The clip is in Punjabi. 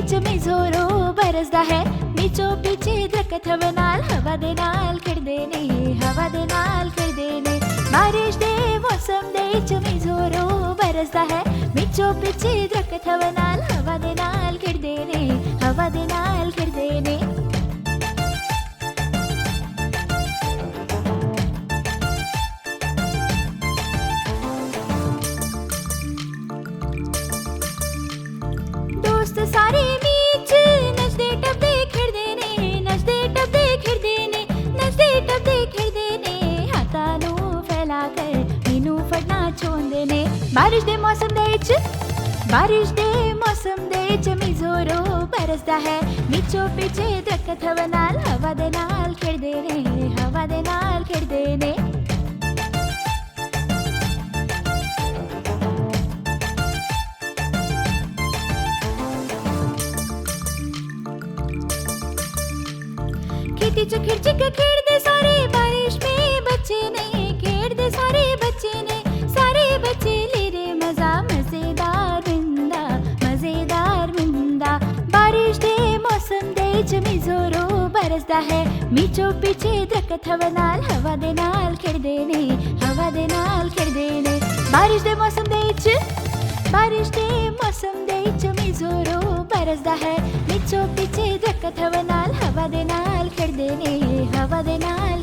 ਚਮੀ ਜ਼ੋਰੋ ਬਰਸਦਾ ਹੈ ਨੀਚੋਂ ਪਿੱਛੇ ਦਰਖਤ ਹਵਾ ਨਾਲ ਖਿੜਦੇ ਨੇ ਹਵਾ ਦੇ ਨਾਲ ਖਿੜਦੇ ਨੇ ਬਾਰਿਸ਼ ਦੇ ਮੌਸਮ ਦੇ ਚਮੀ ਜ਼ੋਰੋ ਬਰਸਦਾ ਹੈ ਨੀਚੋਂ ਪਿੱਛੇ ਦਰਖਤ ਹਵਾ ਦੇ ਨਾਲ ਖਿੜਦੇ ਨੇ ਹਵਾ ਦੇ ਨਾਲ ਖਿੜਦੇ ਨੇ ਦੋਸਤ ਸਾਰੇ ਵਿੱਚ ਨੱਚਦੇ ਟੱਪਦੇ ਖੇਡਦੇ ਨੇ ਨੱਚਦੇ ਟੱਪਦੇ ਖੇਡਦੇ ਨੇ ਨੱਚਦੇ ਟੱਪਦੇ ਖੇਡਦੇ ਨੇ ਹੱਥਾਂ ਨੂੰ ਫੈਲਾ ਕਰ ਮੈਨੂੰ ਫੜਨਾ ਚਾਹੁੰਦੇ ਨੇ ਬਾਰਿਸ਼ ਦੇ ਮੌਸਮ ਦੇ ਵਿੱਚ ਮੀਂਹ ਜ਼ੋਰੋਂ ਬਰਸਦਾ ਹੈ ਨੀਚੋਂ ਪਿੱਛੇ ਦਰਖਤ ਹਵਾ ਦੇ ਨਾਲ ਖੇਡਦੇ ਨੇ ਹਵਾ ਦੇ ਨਾਲ ਖੇਡਦੇ ਨੇ खेती च खिड़चिक खेड़दे सारे बारिश में बच्चे ने खेड़दे सारे बच्चे ले रे मजा मजेदार मिंदा बारिश दे मौसम दे जमी जोरों बरसदा है मीचो पीछे दरखत हवा दे नाल खिड़दे ने हवा दे नाल खिड़दे ने बारिश दे मौसम दे जमी जोरों बरसदा है नीचो पीछे दरखत हवा दे नाल खिड़दे ने हवा दे नाल